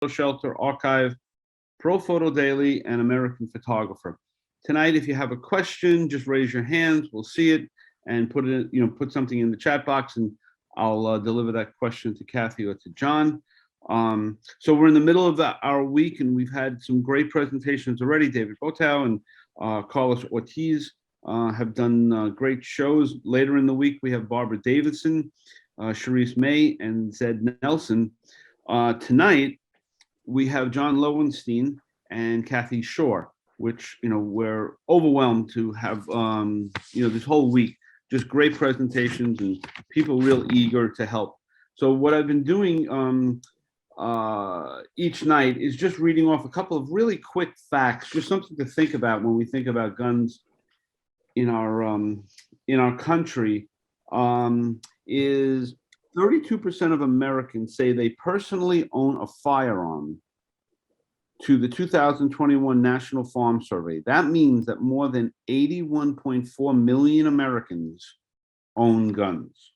Shelter Archive, Pro Photo Daily, and American Photographer. Tonight, if you have a question, just raise your hands. We'll see it and put something in the chat box, and I'll deliver that question to Kathy or to John. So we're in the middle of our week, and we've had some great presentations already. David Botow and Carlos Ortiz have done great shows. Later in the week, we have Barbara Davidson, Sharice May, and Zed Nelson. Tonight, we have John Lowenstein and Kathy Shorr, which, we're overwhelmed to have, this whole week, just great presentations and people real eager to help. So what I've been doing each night is just reading off a couple of really quick facts, just something to think about when we think about guns in our country. Is 32% of Americans say they personally own a firearm to the 2021 National Farm Survey. That means that more than 81.4 million Americans own guns.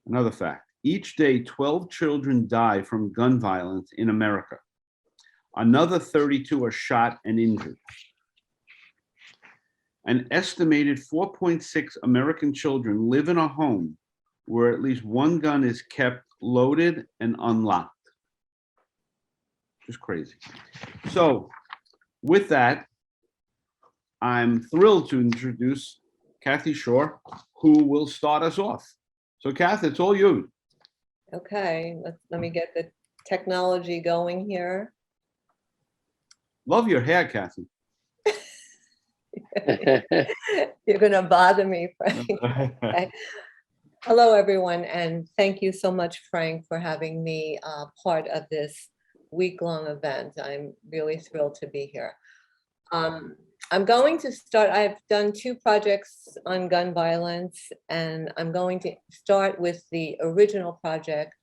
Another fact, each day 12 children die from gun violence in America. Another 32 are shot and injured. An estimated 4.6 American children live in a home where at least one gun is kept loaded and unlocked. Just crazy. So with that, I'm thrilled to introduce Kathy Shorr, who will start us off. So Kathy, it's all you. Okay, let me get the technology going here. Love your hair, Kathy. You're gonna bother me, Frank. Okay. Hello, everyone, and thank you so much, Frank, for having me part of this week-long event. I'm really thrilled to be here. I'm going to start, I've done 2 projects on gun violence, and I'm going to start with the original project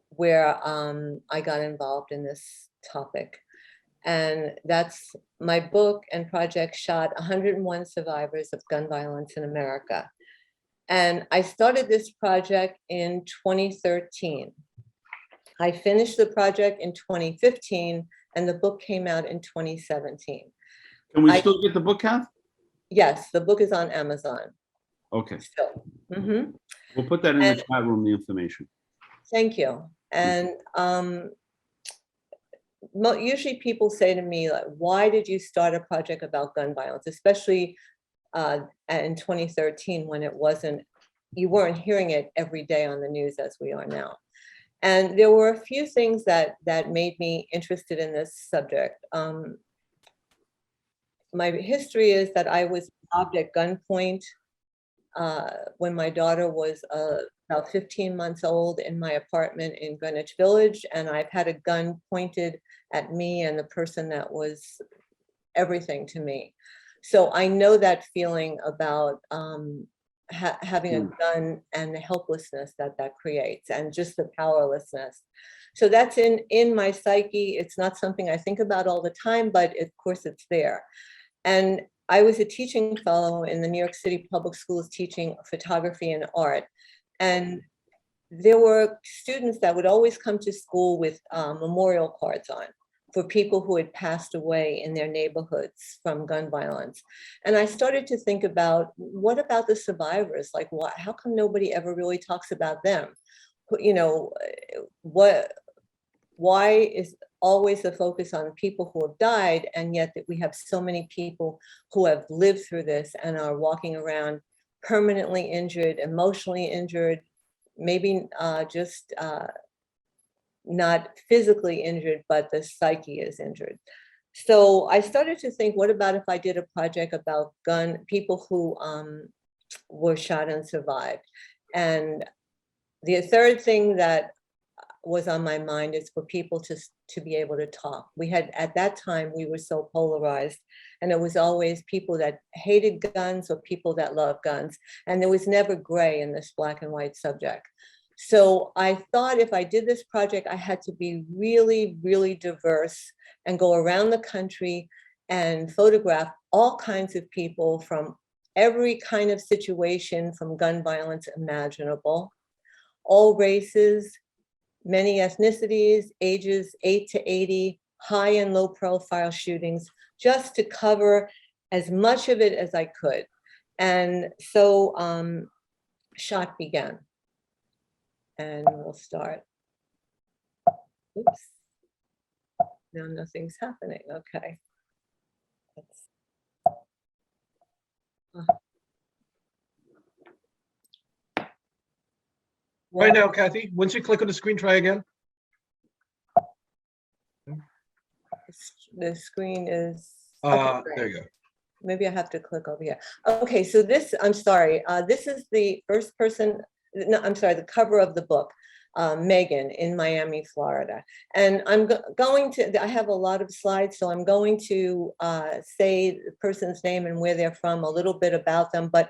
where I got involved in this topic. And that's my book and project shot 101 survivors of gun violence in America. And I started this project in 2013. I finished the project in 2015, and the book came out in 2017. Can we still get the book, Kath? Yes, the book is on Amazon. Okay. Still. Mm-hmm. We'll put that in the chat room, the information. Thank you. And usually people say to me, like, why did you start a project about gun violence, especially in 2013 when you weren't hearing it every day on the news as we are now. And there were a few things that made me interested in this subject. My history is that I was robbed at gunpoint when my daughter was about 15 months old in my apartment in Greenwich Village, and I've had a gun pointed at me and the person that was everything to me. So I know that feeling about having a gun and the helplessness that creates, and just the powerlessness. So that's in my psyche. It's not something I think about all the time, but of course it's there. And I was a teaching fellow in the New York City Public Schools teaching photography and art. And there were students that would always come to school with memorial cards on for people who had passed away in their neighborhoods from gun violence. And I started to think about, what about the survivors? Like, how come nobody ever really talks about them? Why is always the focus on people who have died, and yet that we have so many people who have lived through this and are walking around permanently injured, emotionally injured, maybe just not physically injured, but the psyche is injured. So I started to think, what about if I did a project about people who were shot and survived? And the third thing that was on my mind is for people to be able to talk. At that time, we were so polarized, and it was always people that hated guns or people that loved guns. And there was never gray in this black and white subject. So I thought if I did this project, I had to be really, really diverse and go around the country and photograph all kinds of people from every kind of situation from gun violence imaginable, all races, many ethnicities, ages 8 to 80, high and low profile shootings, just to cover as much of it as I could. And so shot began. And we'll start. Oops. Now nothing's happening. Okay. Right now, Kathy, once you click on the screen, try again. The screen is. Okay, There you go. maybe I have to click over here. Okay, so this, I'm sorry, this is the first person, no, I'm sorry, the cover of the book, Megan in Miami, Florida. And I'm going to, I have a lot of slides, so I'm going to say the person's name and where they're from, a little bit about them, but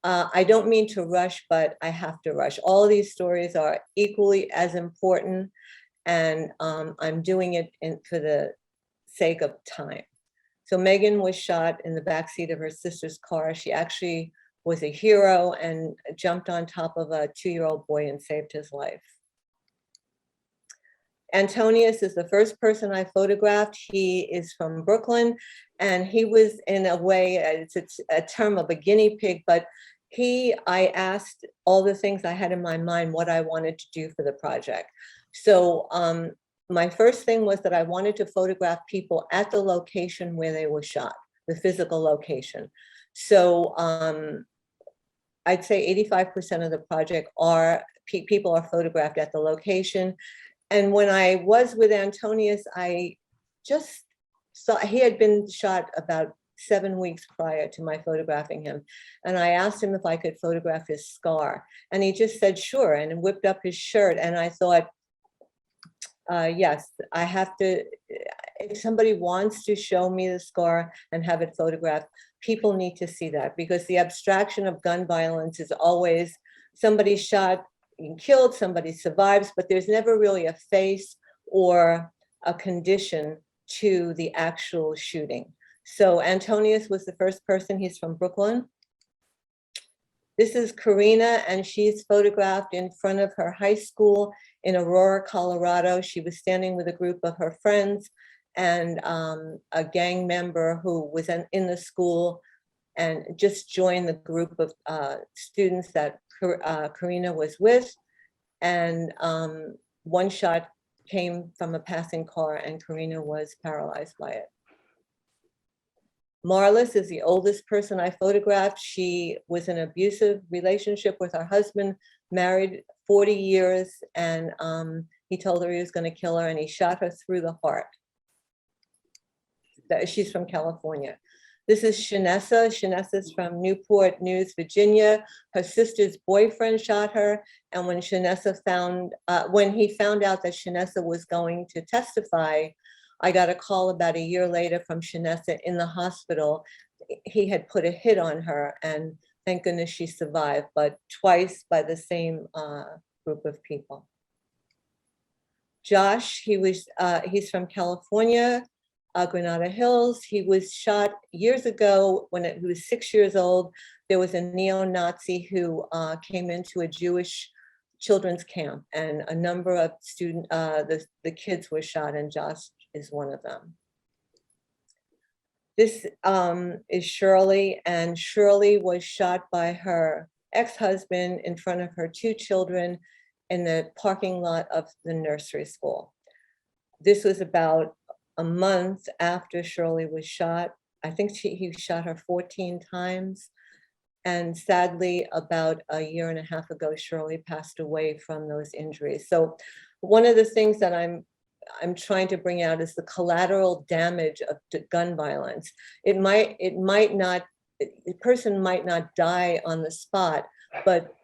I don't mean to rush, but I have to rush. All of these stories are equally as important, and I'm doing it for the sake of time. So Megan was shot in the backseat of her sister's car. She actually was a hero and jumped on top of a 2-year-old boy and saved his life. Antonius is the first person I photographed. He is from Brooklyn, and he was, in a way, it's a term of a guinea pig, but I asked all the things I had in my mind, what I wanted to do for the project. So my first thing was that I wanted to photograph people at the location where they were shot, the physical location. So I'd say 85% of the project are people are photographed at the location. And when I was with Antonius, I just saw he had been shot about 7 weeks prior to my photographing him. And I asked him if I could photograph his scar. And he just said, sure, and whipped up his shirt. And I thought, yes, I have to, if somebody wants to show me the scar and have it photographed, people need to see that, because the abstraction of gun violence is always somebody shot and killed, somebody survives, but there's never really a face or a condition to the actual shooting. So Antonius was the first person. He's from Brooklyn. This is Karina, and she's photographed in front of her high school in Aurora, Colorado. She was standing with a group of her friends and a gang member who was in the school and just joined the group of students that Karina was with. And one shot came from a passing car, and Karina was paralyzed by it. Marlis is the oldest person I photographed. She was in an abusive relationship with her husband, married 40 years, and he told her he was going to kill her, and he shot her through the heart. She's from California. This is Shanessa. Shanessa's from Newport News, Virginia. Her sister's boyfriend shot her, and when when he found out that Shanessa was going to testify, I got a call about a year later from Shanessa in the hospital. He had put a hit on her, and thank goodness she survived, but twice by the same group of people. Josh, he's from California, Granada Hills. He was shot years ago when he was 6 years old. There was a neo-Nazi who came into a Jewish children's camp, and a number of the kids were shot, and Josh is one of them. This is Shirley, and Shirley was shot by her ex-husband in front of her 2 children in the parking lot of the nursery school. This was about a month after Shirley was shot. I think he shot her 14 times. And sadly, about a year and a half ago, Shirley passed away from those injuries. So one of the things that I'm trying to bring out is the collateral damage of gun violence. The person might not die on the spot, but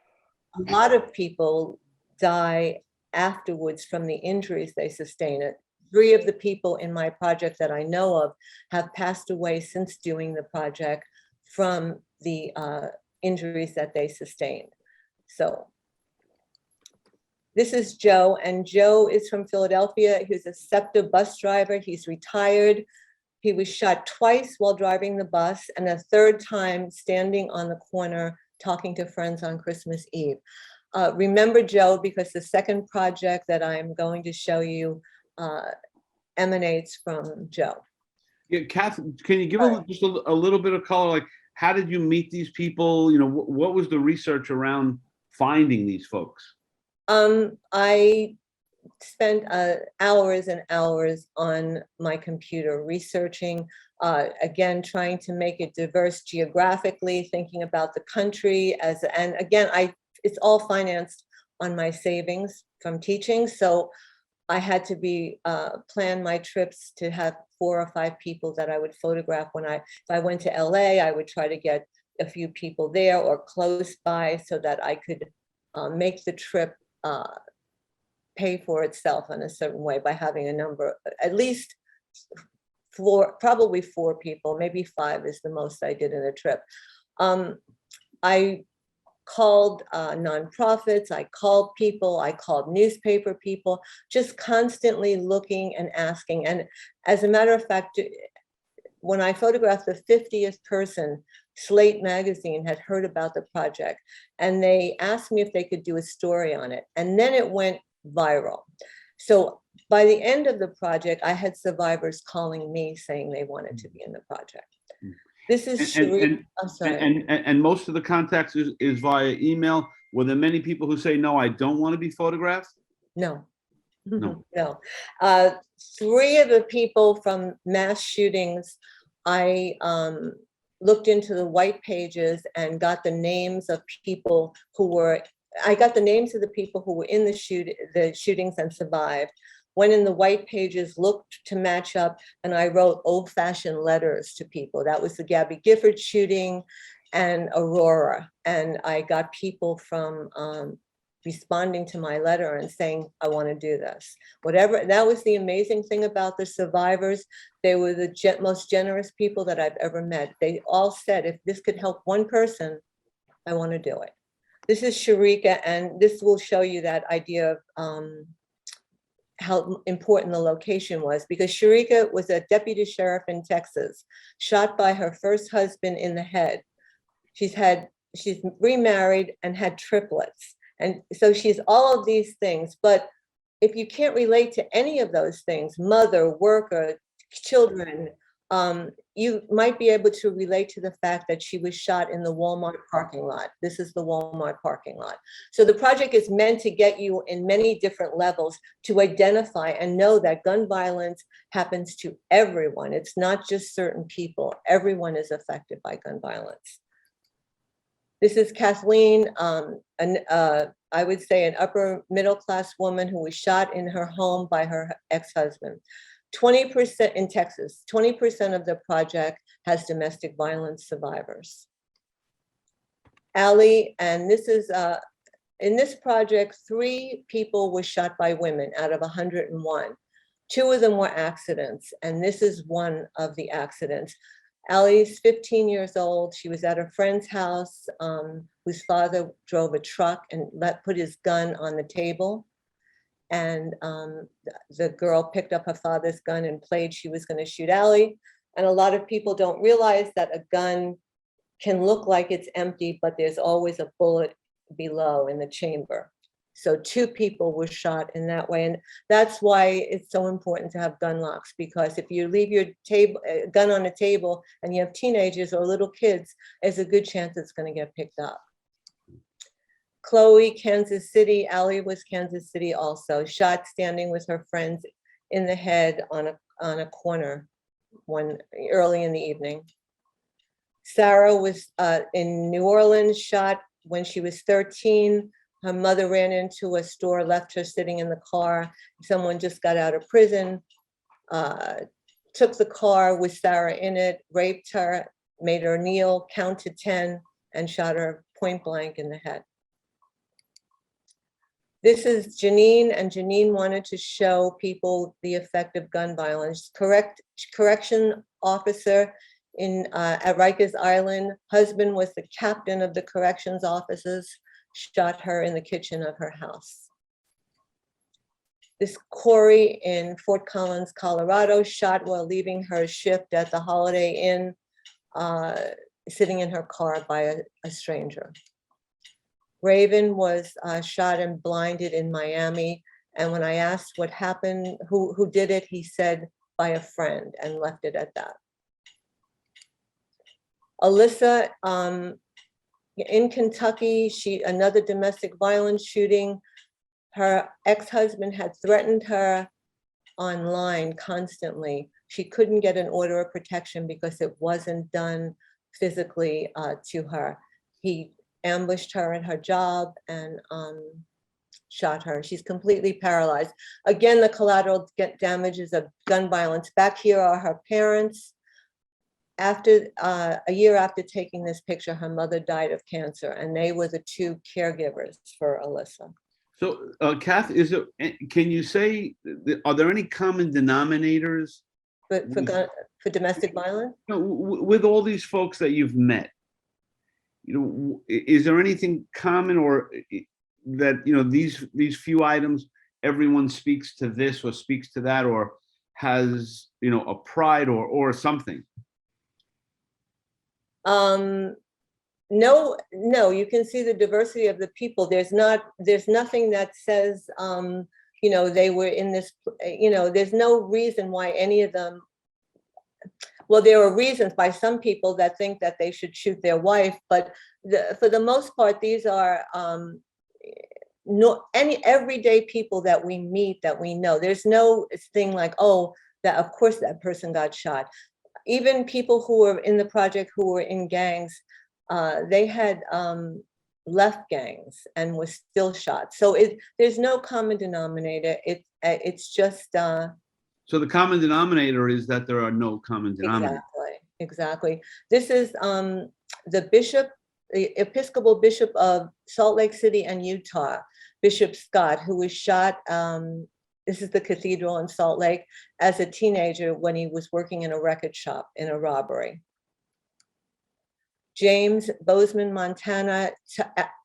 a lot of people die afterwards from the injuries they sustain. 3 of the people in my project that I know of have passed away since doing the project from the injuries that they sustained. So this is Joe, and Joe is from Philadelphia. He's a SEPTA bus driver. He's retired. He was shot twice while driving the bus, and a third time standing on the corner talking to friends on Christmas Eve. Remember Joe, because the second project that I'm going to show you emanates from Joe. Yeah, Kath, can you give just a little bit of color? Like, how did you meet these people? You know, what was the research around finding these folks? I spent hours and hours on my computer researching, again, trying to make it diverse geographically, thinking about the country and again, it's all financed on my savings from teaching. So I had to plan my trips to have 4 or 5 people that I would photograph if I went to LA, I would try to get a few people there or close by so that I could make the trip pay for itself in a certain way by having a number, at least probably 4 people, maybe 5 is the most I did in a trip. I called nonprofits, I called people, I called newspaper people, just constantly looking and asking. And as a matter of fact, when I photographed the 50th person, Slate magazine had heard about the project and they asked me if they could do a story on it. And then it went viral. So by the end of the project, I had survivors calling me saying they wanted to be in the project. This is I'm sorry. And most of the contacts is via email. Were there many people who say, no, I don't want to be photographed? No. No. No. 3 of the people from mass shootings, I looked into the white pages and got the names of people I got the names of the people who were in the shootings and survived. Went in the white pages, looked to match up, and I wrote old-fashioned letters to people. That was the Gabby Gifford shooting and Aurora. And I got people from responding to my letter and saying, I want to do this. Whatever, that was the amazing thing about the survivors. They were the most generous people that I've ever met. They all said, if this could help one person, I want to do it. This is Sharika, and this will show you that idea of how important the location was, because Sharika was a deputy sheriff in Texas, shot by her first husband in the head. She's remarried and had triplets. And so she's all of these things, but if you can't relate to any of those things, mother, worker, children, you might be able to relate to the fact that she was shot in the Walmart parking lot. This is the Walmart parking lot. So the project is meant to get you in many different levels to identify and know that gun violence happens to everyone. It's not just certain people. Everyone is affected by gun violence. This is Kathleen, I would say an upper middle class woman who was shot in her home by her ex-husband. 20% in Texas, 20% of the project has domestic violence survivors. Allie, and this is, in this project, 3 people were shot by women out of 101. 2 of them were accidents, and this is one of the accidents. Allie's 15 years old. She was at her friend's house, whose father drove a truck and put his gun on the table. And the girl picked up her father's gun and played she was going to shoot Allie. And a lot of people don't realize that a gun can look like it's empty, but there's always a bullet below in the chamber. So 2 people were shot in that way. And that's why it's so important to have gun locks, because if you leave your gun on a table and you have teenagers or little kids, there's a good chance it's going to get picked up. Chloe, Kansas City. Allie was Kansas City also, shot standing with her friends in the head on a corner early in the evening. Sarah was in New Orleans, shot when she was 13. Her mother ran into a store, left her sitting in the car. Someone just got out of prison, took the car with Sarah in it, raped her, made her kneel, count to 10, and shot her point blank in the head. This is Janine, and Janine wanted to show people the effect of gun violence. Correction officer at Rikers Island. Husband was the captain of the corrections officers, shot her in the kitchen of her house. This Corey in Fort Collins, Colorado, shot while leaving her shift at the Holiday Inn, sitting in her car by a stranger. Raven was shot and blinded in Miami. And when I asked what happened, who did it, he said by a friend, and left it at that. Alyssa, in Kentucky, another domestic violence shooting. Her ex-husband had threatened her online constantly. She couldn't get an order of protection because it wasn't done physically to her. He ambushed her at her job and shot her. She's completely paralyzed. Again, the collateral damages of gun violence. Back here are her parents. After a year after taking this picture, her mother died of cancer, and they were the two caregivers for Alyssa. So, Kath, can you say, are there any common denominators But for domestic violence? with all these folks that you've met? Is there anything common, or that, these few items, everyone speaks to this or speaks to that, or has, a pride or something? No, you can see the diversity of the people. There's nothing that says, they were in this, there's no reason why any of them, well, there are reasons by some people that think that they should shoot their wife, but for the most part, these are everyday people that we meet, that we know. There's no thing like, oh, that of course that person got shot. Even people who were in the project who were in gangs, they had left gangs and were still shot. So there's no common denominator. It's just. So the common denominator is that there are no common denominators. Exactly. This is the Episcopal Bishop of Salt Lake City and Utah, Bishop Scott, who was shot. This is the cathedral in Salt Lake, as a teenager when he was working in a record shop in a robbery. James Bozeman, Montana,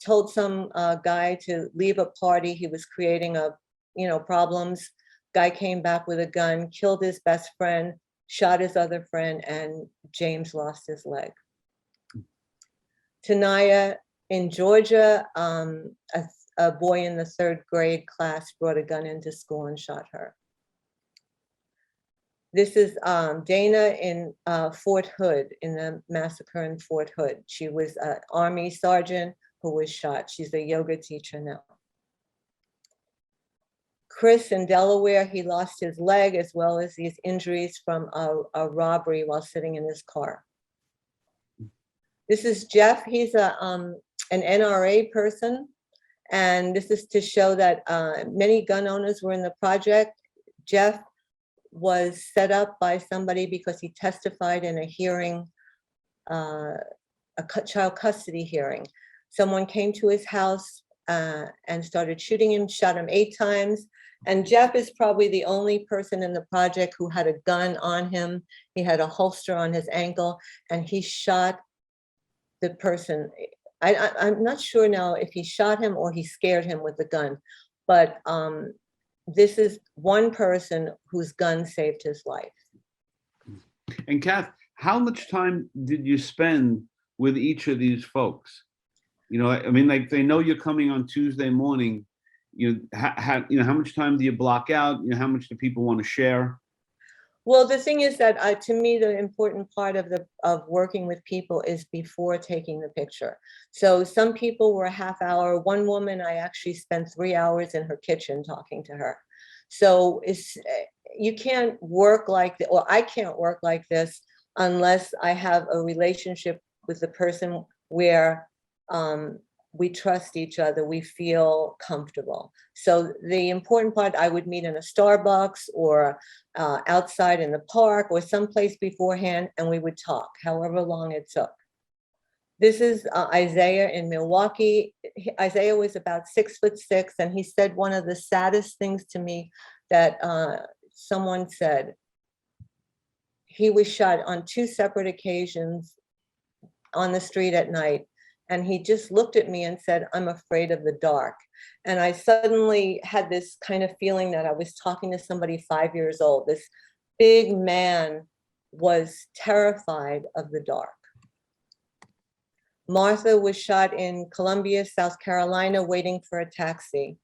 told some guy to leave a party. He was creating problems. Guy came back with a gun, killed his best friend, shot his other friend, and James lost his leg. Tanaya in Georgia, a boy in the 3rd grade class brought a gun into school and shot her. This is Dana in Fort Hood, in the massacre in Fort Hood. She was an Army sergeant who was shot. She's a yoga teacher now. Chris in Delaware, he lost his leg as well as these injuries from a robbery while sitting in his car. This is Jeff. He's an NRA person. And this is to show that many gun owners were in the project. Jeff was set up by somebody because he testified in a hearing, a child custody hearing. Someone came to his house and started shooting him, shot him 8 times. And Jeff is probably the only person in the project who had a gun on him. He had a holster on his ankle, and he shot the person. I'm not sure now if he shot him or he scared him with the gun, but this is one person whose gun saved his life. And Kath, how much time did you spend with each of these folks? I mean, like, they know you're coming on Tuesday morning. How much time do you block out? How much do people want to share? Well, the thing is that to me, the important part of working with people is before taking the picture. So some people were a half hour. One woman, I actually spent 3 hours in her kitchen talking to her. So you can't work like that, or I can't work like this unless I have a relationship with the person where we trust each other, we feel comfortable. So the important part, I would meet in a Starbucks or outside in the park or someplace beforehand, and we would talk, however long it took. This is Isaiah in Milwaukee. Isaiah was about 6'6", and he said one of the saddest things to me that someone said. He was shot on 2 separate occasions on the street at night. And he just looked at me and said, "I'm afraid of the dark." And I suddenly had this kind of feeling that I was talking to somebody 5 years old. This big man was terrified of the dark. Martha was shot in Columbia, South Carolina, waiting for a taxi.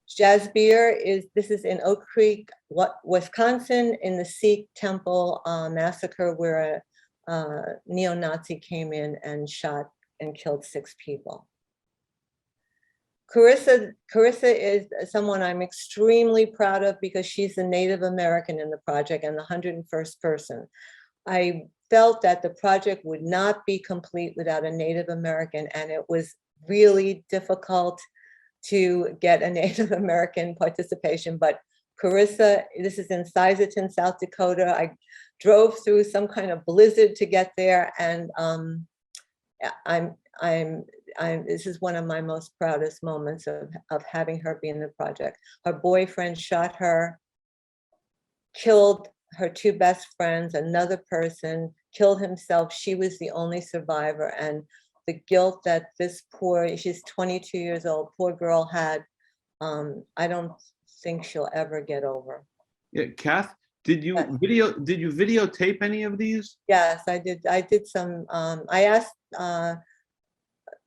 Jasbir this is in Oak Creek, Wisconsin, in the Sikh temple massacre where a neo-Nazi came in and shot and killed 6 people. Carissa is someone I'm extremely proud of because she's a Native American in the project and the 101st person. I felt that the project would not be complete without a Native American, and it was really difficult to get a Native American participation. But Carissa, this is in Siserton, South Dakota. I drove through some kind of blizzard to get there, and this is one of my most proudest moments of having her be in the project. Her boyfriend shot her, killed her 2 best friends, another person, killed himself. She was the only survivor. And the guilt that this she's 22 years old, poor girl had, I don't think she'll ever get over. Yeah, Kath, did you videotape any of these? Yes, I did some, I asked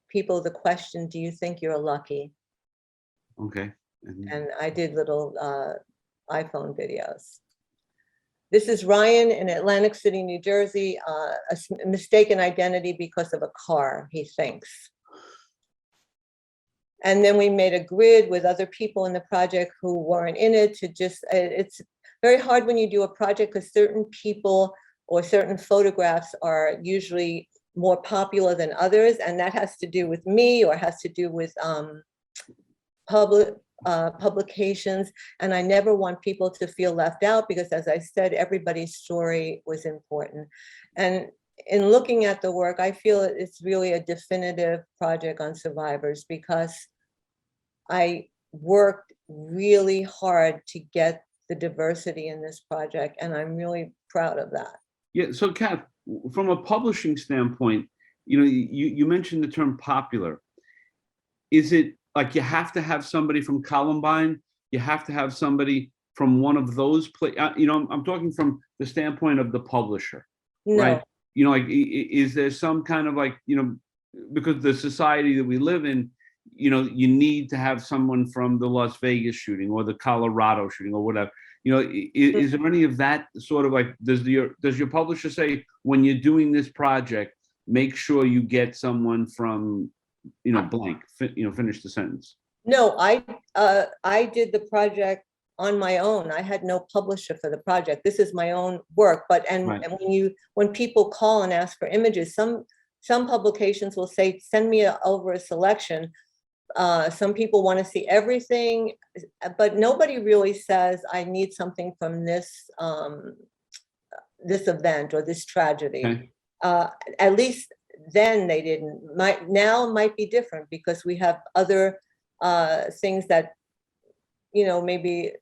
people the question, do you think you're lucky? Okay. And I did little iPhone videos. This is Ryan in Atlantic City, New Jersey, a mistaken identity because of a car, he thinks. And then we made a grid with other people in the project who weren't in it to just, it's very hard when you do a project because certain people or certain photographs are usually more popular than others. And that has to do with me or has to do with publications. And I never want people to feel left out because, as I said, everybody's story was important. And in looking at the work, I feel it's really a definitive project on survivors because I worked really hard to get the diversity in this project, and I'm really proud of that. Yeah, so Kath, from a publishing standpoint, you mentioned the term popular. Is it like you have to have somebody from Columbine? You have to have somebody from one of those I'm talking from the standpoint of the publisher, No. right? Like, is there some kind of like, because the society that we live in, you need to have someone from the Las Vegas shooting or the Colorado shooting or whatever. Is there any of that sort of like, does your publisher say, when you're doing this project, make sure you get someone from, blank, finish the sentence? No, I did the project on my own. I had no publisher for the project. This is my own work. But Right. and when people call and ask for images, some publications will say, send me over a selection. Some people want to see everything, but nobody really says, I need something from this this event or this tragedy. Okay. At least then they didn't. Now might be different because we have other things that, maybe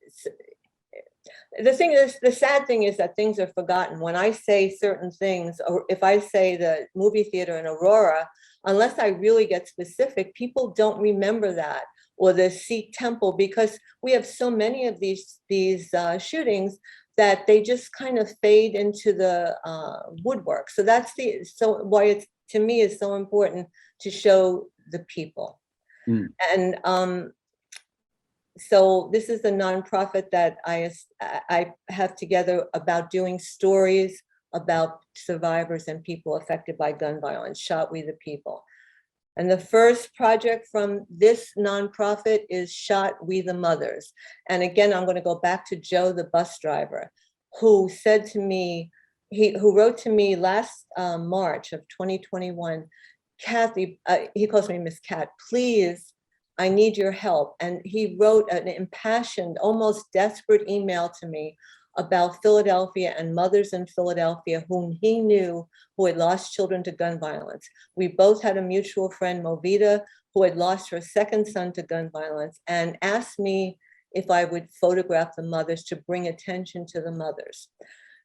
the sad thing is that things are forgotten. When I say certain things, or if I say the movie theater in Aurora, unless I really get specific, people don't remember that, or the Sikh temple, because we have so many of these shootings that they just kind of fade into the woodwork. So that's why it's, to me, is so important to show the people. Mm. And so this is a nonprofit that I have together about doing stories about survivors and people affected by gun violence, Shot We the People. And the first project from this nonprofit is Shot We the Mothers. And again, I'm going to go back to Joe, the bus driver, who said to me, who wrote to me last March of 2021, Kathy, he calls me Miss Cat, please, I need your help. And he wrote an impassioned, almost desperate email to me about Philadelphia and mothers in Philadelphia whom he knew who had lost children to gun violence. We both had a mutual friend, Movita, who had lost her second son to gun violence, and asked me if I would photograph the mothers to bring attention to the mothers.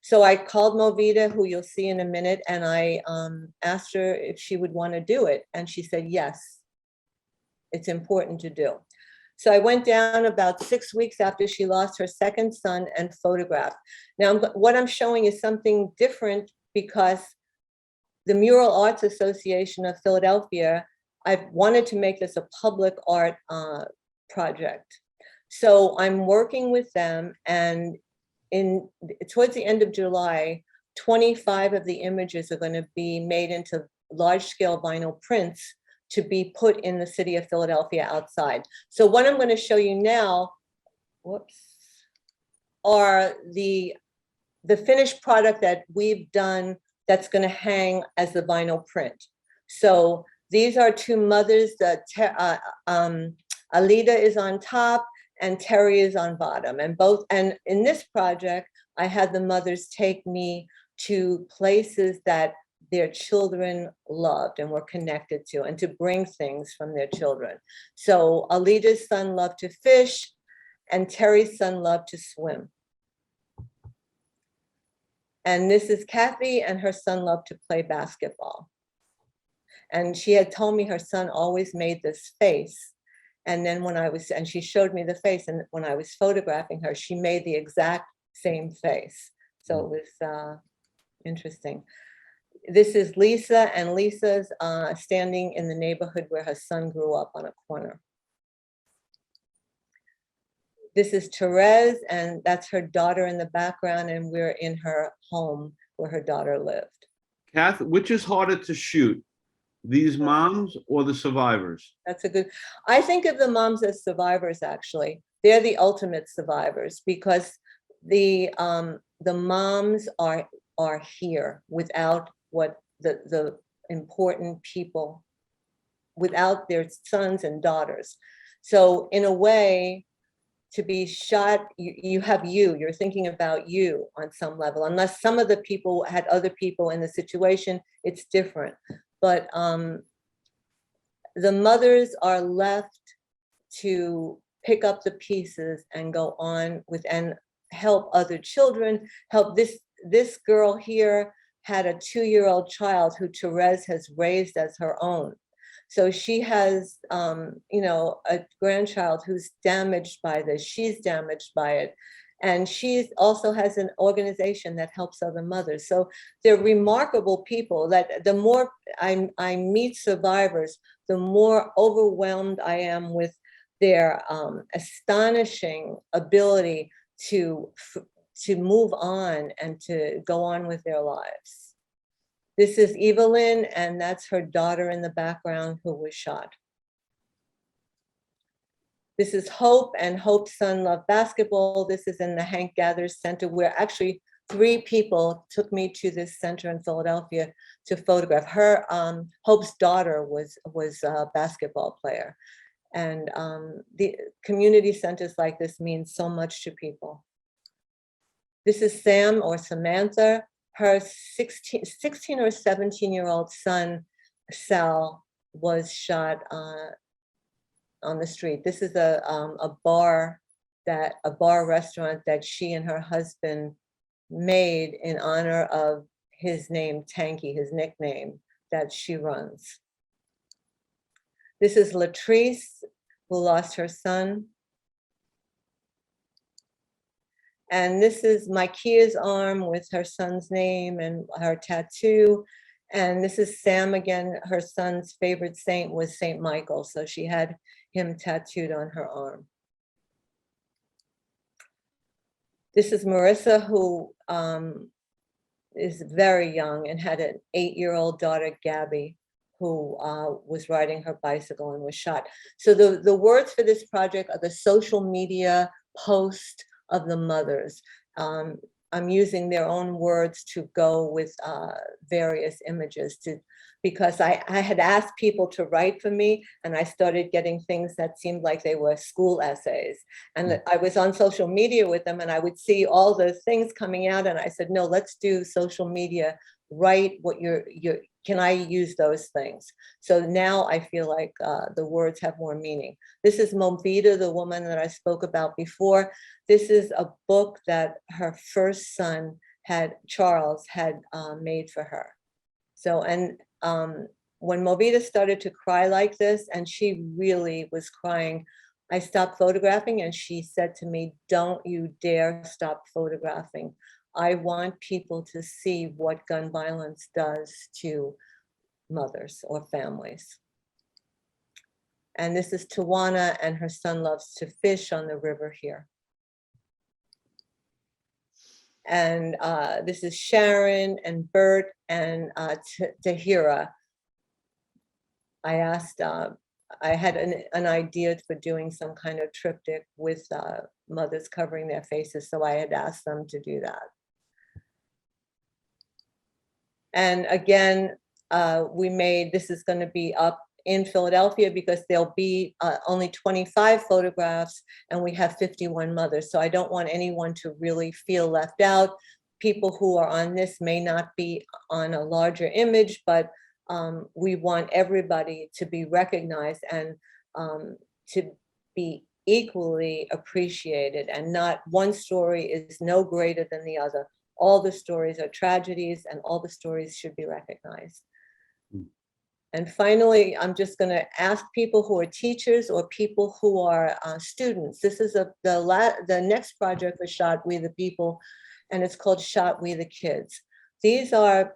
So I called Movita, who you'll see in a minute, and I asked her if she would want to do it. And she said, yes, it's important to do. So I went down about 6 weeks after she lost her second son and photographed. Now, what I'm showing is something different because the Mural Arts Association of Philadelphia, I've wanted to make this a public art project. So I'm working with them, and towards the end of July, 25 of the images are going to be made into large-scale vinyl prints to be put in the city of Philadelphia outside. So what I'm going to show you now, are the finished product that we've done that's going to hang as the vinyl print. So these are two mothers, Alida is on top and Terry is on bottom, and in this project, I had the mothers take me to places that their children loved and were connected to, and to bring things from their children. So Alida's son loved to fish, and Terry's son loved to swim. And this is Kathy, and her son loved to play basketball. And she had told me her son always made this face. And then and she showed me the face, and when I was photographing her, she made the exact same face. So it was interesting. This is Lisa, and Lisa's standing in the neighborhood where her son grew up on a corner. This is Therese, and that's her daughter in the background, and we're in her home where her daughter lived. Kath, which is harder to shoot, these moms or the survivors? That's a good, I think of the moms as survivors, actually. They're the ultimate survivors, because the moms are here without what the important people, without their sons and daughters. So in a way, to be shot, you're thinking about you on some level, unless some of the people had other people in the situation, it's different. But the mothers are left to pick up the pieces and go on with, and help other children, help this girl here had a 2-year-old child who Therese has raised as her own. So she has, a grandchild who's damaged by this. She's damaged by it. And she also has an organization that helps other mothers. So they're remarkable people that the more I meet survivors, the more overwhelmed I am with their astonishing ability to move on and to go on with their lives. This is Evelyn, and that's her daughter in the background who was shot. This is Hope, and Hope's son loved basketball. This is in the Hank Gathers Center, where actually 3 people took me to this center in Philadelphia to photograph her. Hope's daughter was a basketball player. And the community centers like this mean so much to people. This is Sam or Samantha. Her 16 or 17-year-old son, Sal, was shot on the street. This is a bar restaurant that she and her husband made in honor of his name, Tanky, his nickname that she runs. This is Latrice, who lost her son. And this is Maikia's arm with her son's name and her tattoo. And this is Sam again. Her son's favorite saint was Saint Michael, so she had him tattooed on her arm. This is Marissa, who is very young and had an 8-year-old daughter, Gabby, who was riding her bicycle and was shot. So the words for this project are the social media post of the mothers. I'm using their own words to go with various images because I had asked people to write for me, and I started getting things that seemed like they were school essays. And I was on social media with them, and I would see all the things coming out, and I said, no, let's do social media. Write what can I use those things? So now I feel like the words have more meaning. This is Movita, the woman that I spoke about before. This is a book that her first son Charles had made for her. So, and when Movita started to cry like this, and she really was crying, I stopped photographing, and she said to me, "Don't you dare stop photographing. I want people to see what gun violence does to mothers or families." And this is Tawana, and her son loves to fish on the river here. And this is Sharon and Bert and Tahira. I asked, I had an idea for doing some kind of triptych with mothers covering their faces, so I had asked them to do that. And again, this is going to be up in Philadelphia because there'll be only 25 photographs, and we have 51 mothers. So I don't want anyone to really feel left out. People who are on this may not be on a larger image, but we want everybody to be recognized and to be equally appreciated, and not one story is no greater than the other. All the stories are tragedies, and all the stories should be recognized. And finally, I'm just going to ask people who are teachers or people who are students. This is the next project was Shot We the People, and it's called Shot We the Kids. These are,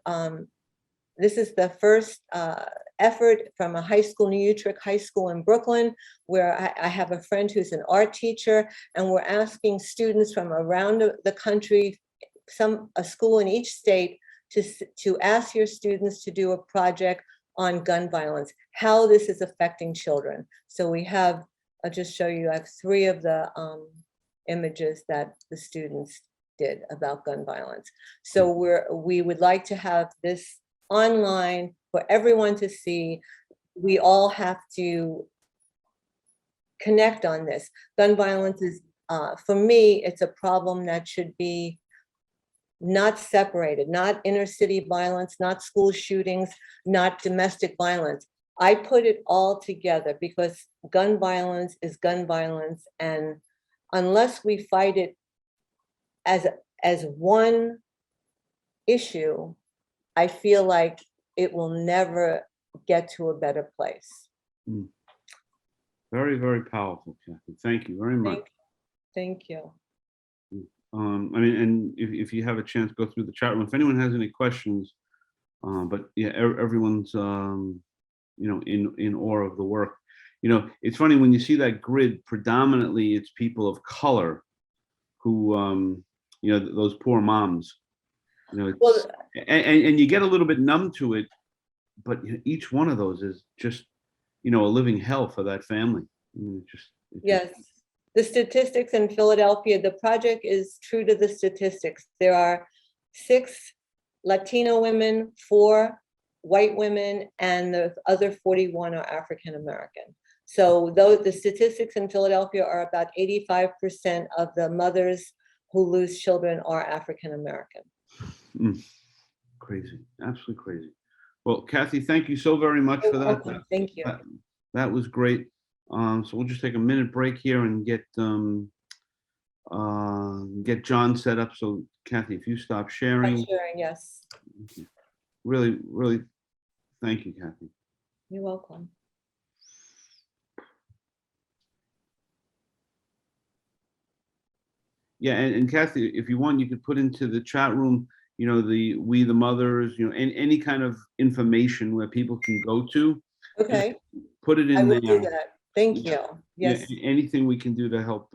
this is the first effort from a high school, New Utrecht High School in Brooklyn, where I have a friend who's an art teacher, and we're asking students from around the country, a school in each state, to ask your students to do a project on gun violence, how this is affecting children. So we have, I'll just show you, I have 3 of the images that the students did about gun violence. So we would like to have this online for everyone to see. We all have to connect on this. Gun violence is, for me, it's a problem that should be not separated, not inner city violence, not school shootings, not domestic violence. I put it all together because gun violence is gun violence. And unless we fight it as one issue, I feel like it will never get to a better place. Very, very powerful, Kathy. Thank you very much. Thank you. I mean, and if you have a chance, go through the chat room. If anyone has any questions, but yeah, everyone's, you know, in awe of the work. You know, it's funny when you see that grid, predominantly it's people of color who, you know, those poor moms, you know, Well, and you get a little bit numb to it, but each one of those is just, you know, a living hell for that family. I mean, yes. The statistics in Philadelphia, the project is true to the statistics. There are 6 Latino women, 4 white women, and the other 41 are African American. So though the statistics in Philadelphia are about 85% of the mothers who lose children are African American. Crazy, absolutely crazy. Well, Kathy, thank you so very much for that. Welcome. Thank you. That was great. So we'll just take a minute break here and get John set up. So Kathy, if you stop sharing. I'm sharing, yes. Really, really, thank you, Kathy. You're welcome. Yeah, and Kathy, if you want, you could put into the chat room, you know, the We the Mothers, you know, any kind of information where people can go to. Okay. Put it in I will there. do that. Thank you. Yes. Yeah, anything we can do to help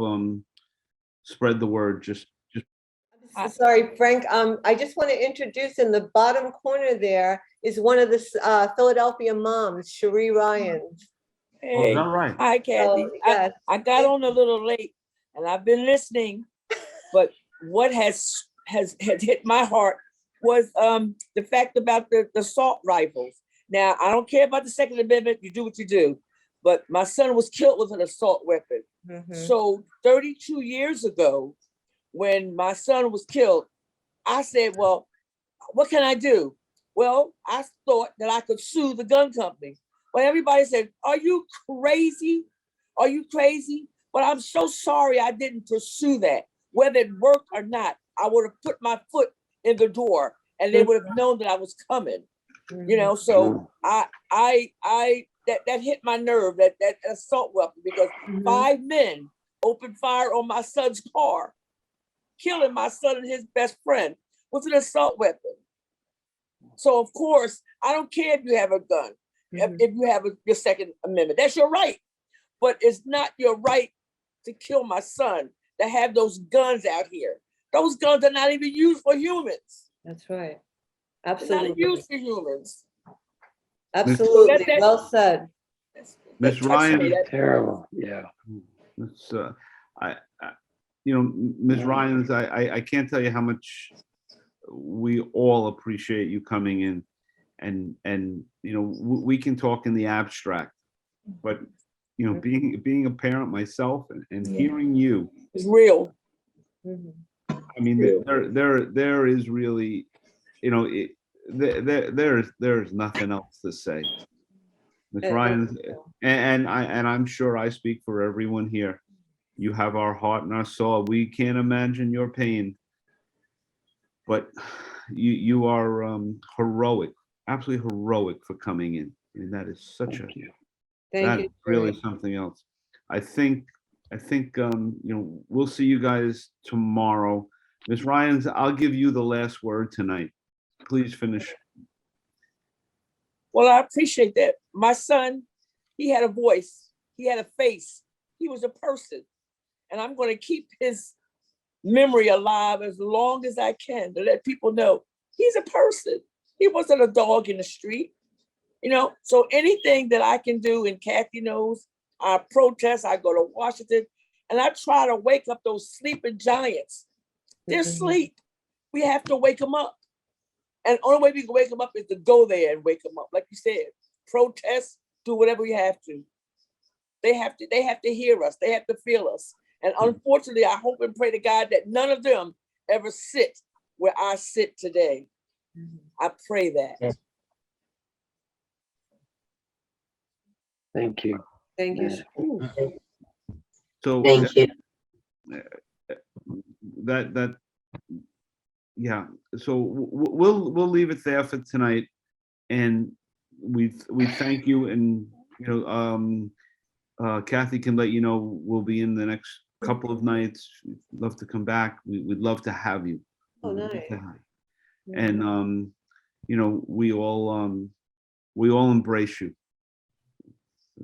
spread the word. Just. Sorry, Frank. I just want to introduce, in the bottom corner there is one of the Philadelphia moms, Cherie Ryan. Hey. Oh, is that right? Hi, Kathy. Yes. I got on a little late, and I've been listening, but what has hit my heart was the fact about the assault rifles. Now, I don't care about the Second Amendment. You do what you do. But my son was killed with an assault weapon. So 32 years ago, when my son was killed, I said, well, what can I do? Well, I thought that I could sue the gun company. But everybody said, are you crazy? Are you crazy? But I'm so sorry I didn't pursue that. Whether it worked or not, I would have put my foot in the door and they would have known that I was coming. You know, so I that hit my nerve, that assault weapon, because Mhm. 5 men opened fire on my son's car, killing my son and his best friend, was an assault weapon. So of course, I don't care if you have a gun, Mhm. if you have your Second Amendment, that's your right. But it's not your right to kill my son, to have those guns out here. Those guns are not even used for humans. That's right. They're not Absolutely. used for humans. Absolutely. That- Well said. That Miss touched Ryan, me. Terrible, yeah. it's, I you know, Ms. Ryans, I can't tell you how much we all appreciate you coming in, and you know, we can talk in the abstract, but you know, being a parent myself and Yeah. hearing you, It's real. Mhm. I mean, Real. there is really, you know, there's nothing else to say. Ms. Ryan, and I'm sure I speak for everyone here. You have our heart and our soul. We can't imagine your pain, but you are heroic, absolutely heroic for coming in. I mean, that is such a Thank you. Thank that you. is really Jerry. something else. I think you know, we'll see you guys tomorrow. Ms. Ryans, I'll give you the last word tonight. Please finish. Well, I appreciate that. My son, he had a voice, he had a face, he was a person. And I'm going to keep his memory alive as long as I can to let people know he's a person. He wasn't a dog in the street, you know? So anything that I can do, and Kathy knows, I protest, I go to Washington, and I try to wake up those sleeping giants. They're Mhm. asleep. We have to wake them up. And the only way we can wake them up is to go there and wake them up. Like you said, protest, do whatever we have to. They have to hear us. They have to feel us. And unfortunately, I hope and pray to God that none of them ever sit where I sit today. Mhm. I pray that. Thank you. Thank you. Yeah. Shorr. So Thank you. that yeah. So we'll leave it there for tonight, and we thank you, and you know, Kathy can let you know we'll be in the next couple of nights. We'd love to come back. We'd love to have you. Oh, We'd love to nice. have you. And you know, we all embrace you.